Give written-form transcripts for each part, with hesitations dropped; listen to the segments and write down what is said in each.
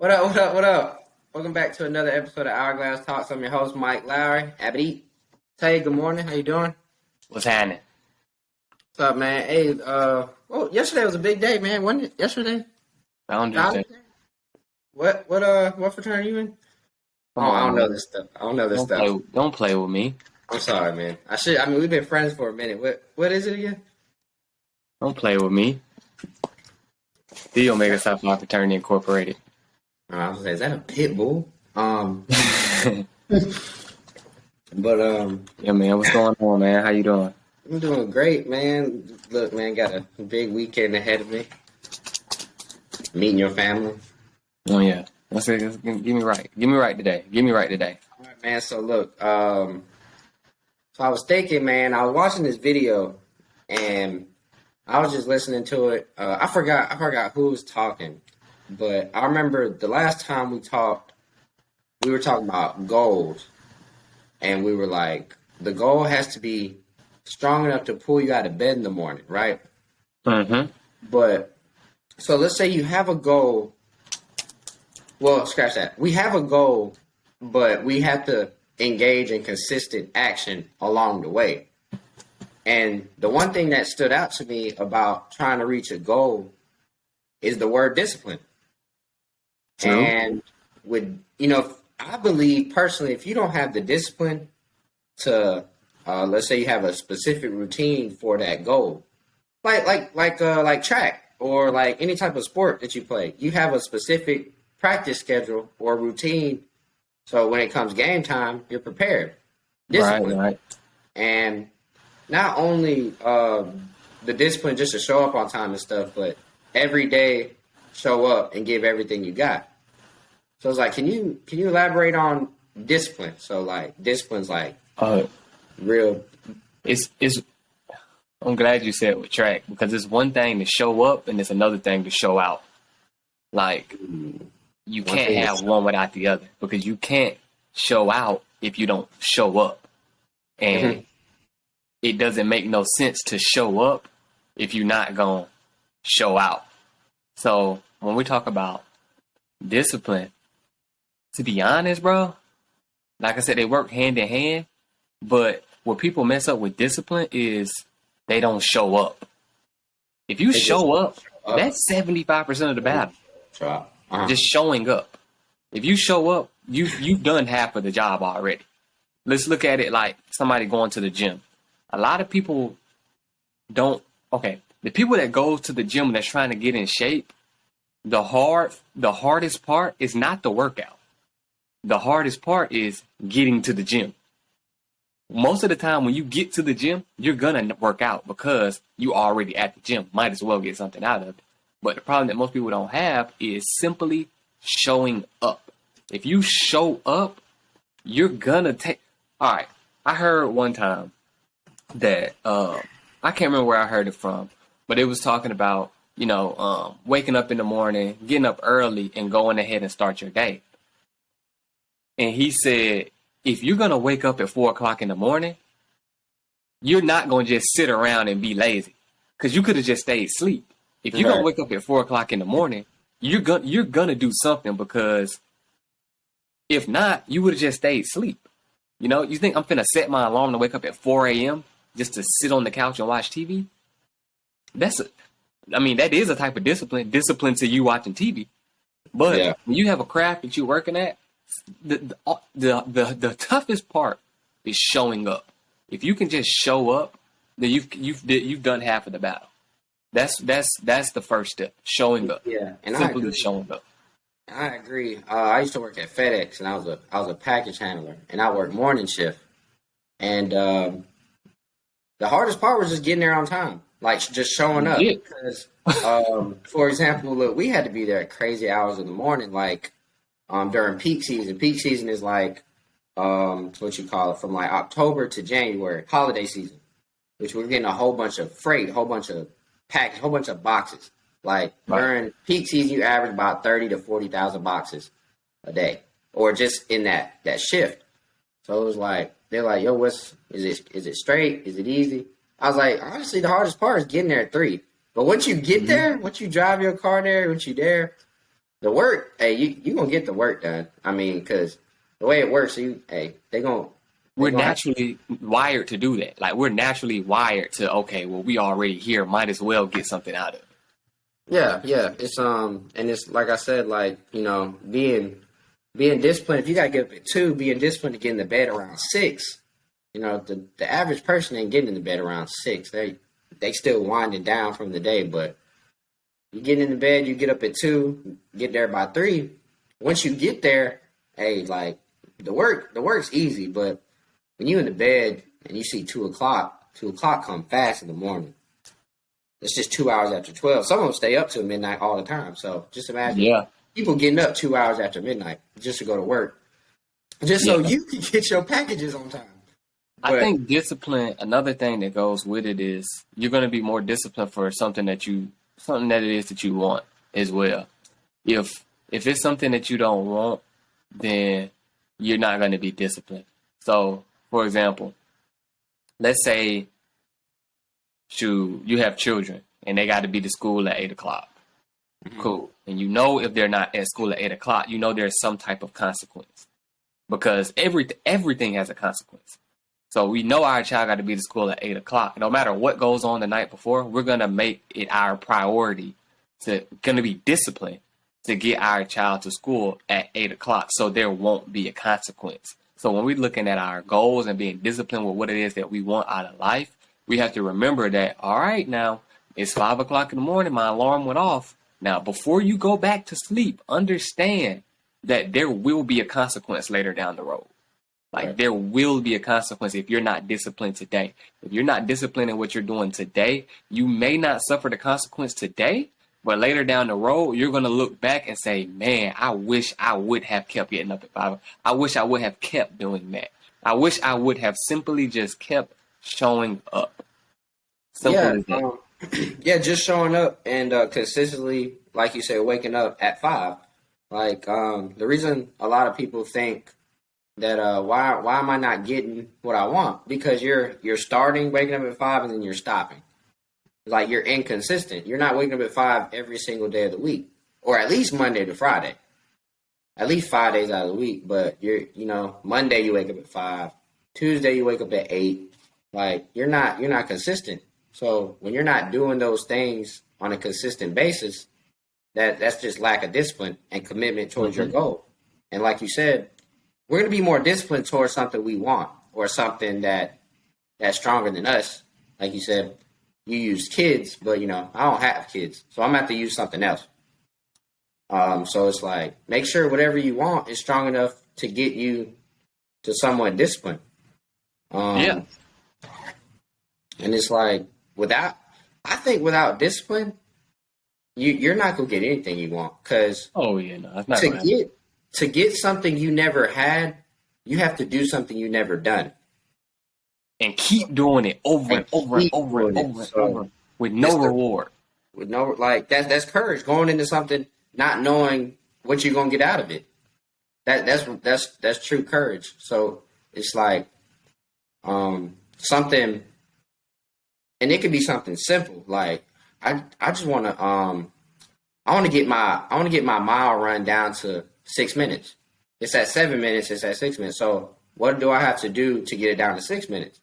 What up, what up, what up? Welcome back to another episode of Hourglass Talks. I'm your host, Mike Lowry. Abdi. Tay, good morning. How you doing? What's happening? What's up, man? Hey, well, yesterday was a big day, man. Wasn't it? Yesterday? Founders Day. College? What fraternity you in? Come I don't on, know man. this stuff. I don't know this Don't stuff. don't play with me. I'm sorry, man. I mean, we've been friends for a minute. What is it again? Don't play with me. The Omega Psi Phi Fraternity Incorporated. I was gonna say, is that a pit bull? But Yeah, man. What's going on, man? How you doing? I'm doing great, man. Look, man, got a big weekend ahead of me. Meeting your family. Oh yeah. Give me right. Give me right today. Give me right today. All right, man. So look, so I was thinking, man, I was watching this video and I was just listening to it. I forgot who was talking, but I remember the last time we talked, we were talking about goals, and we were like, the goal has to be strong enough to pull you out of bed in the morning, right? Mm-hmm. But so let's say you have a goal. Well, scratch that. We have a goal, but we have to engage in consistent action along the way. And the one thing that stood out to me about trying to reach a goal is the word discipline. True. And I believe personally, if you don't have the discipline to, let's say you have a specific routine for that goal, like track or like any type of sport that you play, you have a specific practice schedule or routine. So when it comes game time, you're prepared. Discipline. Right. And not only the discipline just to show up on time and stuff, but every day show up and give everything you got. So it's like, can you elaborate on discipline? So like discipline's like real. It's. I'm glad you said with track because it's one thing to show up and it's another thing to show out. Like you One can't thing have is- one without the other because you can't show out if you don't show up, and Mhm. it doesn't make no sense to show up if you're not gonna show out. So when we talk about discipline, to be honest, bro, like I said, they work hand in hand. But what people mess up with discipline is they don't show up. If you They just show up, show up. that's 75% of the battle. So, uh-huh. Just showing up. If you show up, you've done half of the job already. Let's look at it like somebody going to the gym. A lot of people don't. Okay, the people that go to the gym that's trying to get in shape, the hardest part is not the workout. The hardest part is getting to the gym. Most of the time when you get to the gym, you're gonna work out because you already at the gym. Might as well get something out of it. But the problem that most people don't have is simply showing up. If you show up, you're gonna take. All right, I heard one time that I can't remember where I heard it from, but it was talking about waking up in the morning, getting up early, and going ahead and start your day. And he said, if you're gonna wake up at 4 o'clock in the morning, you're not gonna just sit around and be lazy, because you could have just stayed asleep. If you're gonna Right. wake up at 4 o'clock in the morning, you're gonna do something, because if not, you would have just stayed asleep. You think I'm finna set my alarm to wake up at 4 a.m. just to sit on the couch and watch TV? That is a type of discipline to you watching TV. But Yeah. when you have a craft that you're working at, the toughest part is showing up. If you can just show up, then you've done half of the battle. That's the first step. Showing up. Yeah, and I Simply agree. showing up. I agree. I used to work at FedEx, and I was a package handler, and I worked morning shift. And the hardest part was just getting there on time, like just showing up. Yeah. Because, for example, look, we had to be there at crazy hours in the morning, like during peak season. Peak season is like what you call it, from like October to January, holiday season, which we're getting a whole bunch of freight, a whole bunch of packs, a whole bunch of boxes. Like during peak season, you average about 30 to 40,000 boxes a day, or just in that shift. So it was like they're like, "Yo, is it straight? Is it easy?" I was like, honestly, the hardest part is getting there at 3. But once you get there, once you drive your car there, once you're there, the work, hey, you gonna get the work done. I mean, because the way it works, they We're gonna have. naturally wired to do that. Like we're naturally wired to, okay, well, we already here, might as well get something out of it. Yeah, yeah. It's and it's like I said, like, being disciplined. If you gotta get up at 2, being disciplined to get in the bed around 6. The average person ain't getting in the bed around 6. They still winding down from the day, but you get in the bed, you get up at 2, get there by 3. Once you get there, hey, like the work's easy, but when you in the bed and you see 2 o'clock, 2 o'clock come fast in the morning. It's just 2 hours after 12. Some of them stay up till midnight all the time. So just imagine Yeah. people getting up 2 hours after midnight just to go to work, just so Yeah. you can get your packages on time. I But think discipline, another thing that goes with it is you're going to be more disciplined for something that it is that you want as well. If it's something that you don't want, then you're not going to be disciplined. So, for example, let's say you have children and they got to be to school at 8 o'clock. Cool. And if they're not at school at 8 o'clock, there's some type of consequence because everything has a consequence. So we know our child got to be to school at 8 o'clock. No matter what goes on the night before, we're gonna make it our priority gonna be disciplined to get our child to school at 8 o'clock. So there won't be a consequence. So when we're looking at our goals and being disciplined with what it is that we want out of life, we have to remember that, all right, now it's 5 o'clock in the morning, my alarm went off. Now, before you go back to sleep, understand that there will be a consequence later down the road. Like Right. there will be a consequence if you're not disciplined today. If you're not disciplined in what you're doing today, you may not suffer the consequence today, but later down the road, you're going to look back and say, man, I wish I would have kept getting up at 5. I wish I would have kept doing that. I wish I would have simply just kept showing up. Simple yeah, as that. yeah, just showing up and consistently, like you said, waking up at 5. Like the reason a lot of people think that why am I not getting what I want? Because you're starting waking up at 5 and then you're stopping. Like you're inconsistent. You're not waking up at 5 every single day of the week, or at least Monday to Friday, at least 5 days out of the week. But Monday you wake up at 5, Tuesday you wake up at 8. Like you're not consistent. So when you're not doing those things on a consistent basis, that's just lack of discipline and commitment towards your goal. And like you said, we're going to be more disciplined towards something we want or something that's stronger than us. Like you said, you use kids, but I don't have kids, so I'm gonna have to use something else. So it's like make sure whatever you want is strong enough to get you to somewhat disciplined. Yeah. And it's like I think without discipline, you're not gonna get anything you want because Oh, yeah, no, that's not going to happen. to get something you never had, you have to do something you never done. And keep doing it over and And over and keep over and doing it. over and So over with no it's the reward. with no like that's courage going into something not knowing what you're gonna get out of it. That's true courage. So it's like something, and it could be something simple. Like I just want to I want to get my mile run down to 6 minutes. It's at 7 minutes. It's at 6 minutes. So what do I have to do to get it down to 6 minutes?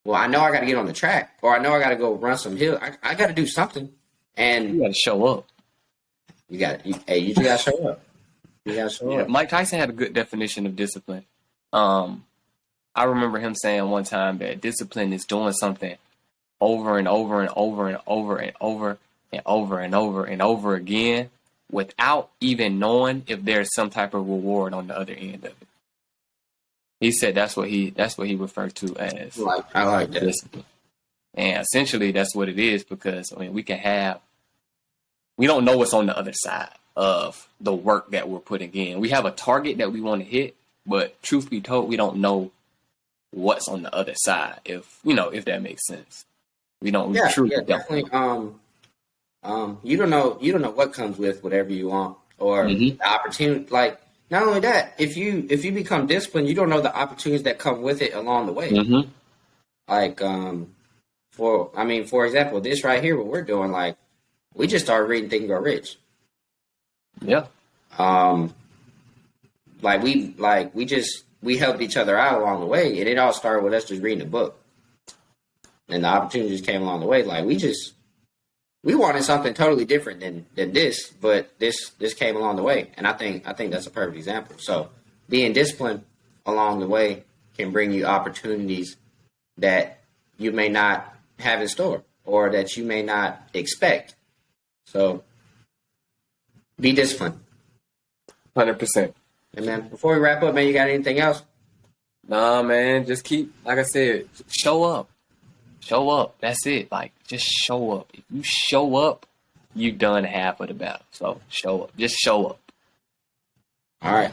Well, I know I got to get on the track, or I know I got to go run some hill. I got to do something, You and got to show up. you just got to show up. You got to show Yeah, up. Mike Tyson had a good definition of discipline. I remember him saying one time that discipline is doing something over and over and over and over and over and over and over and over again without even knowing if there's some type of reward on the other end of it. He said that's what he referred to as I like that. discipline. And essentially that's what it is because we don't know what's on the other side of the work that we're putting in. We have a target that we want to hit, but truth be told, we don't know what's on the other side. If that makes sense. We don't. We Yeah, truly yeah, don't. definitely. You don't know what comes with whatever you want or Mhm. the opportunity. Like not only that, if you become disciplined, you don't know the opportunities that come with it along the way. Mhm. Like for example, this right here, what we're doing, like we just started reading Think and Grow Rich. Yeah. Like we helped each other out along the way, and it all started with us just reading a book, and the opportunities came along the way. Like we wanted something totally different than this, but this came along the way, and I think that's a perfect example. So being disciplined along the way can bring you opportunities that you may not have in store or that you may not expect. So be disciplined. 100%. And man, before we wrap up, man, you got anything else? Nah, man, just keep, like I said, show up. Show up. That's it. Like, just show up. If you show up, you've done half of the battle. So show up. Just show up. All right.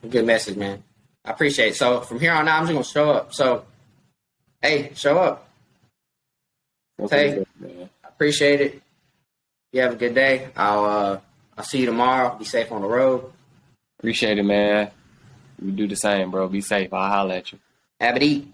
Good message, man. I appreciate it. So from here on out, I'm just gonna show up. So hey, show up. Hey, I appreciate it. You have a good day. I'll see you tomorrow. Be safe on the road. Appreciate it, man. You do the same, bro. Be safe. I'll holler at you. Have it eat.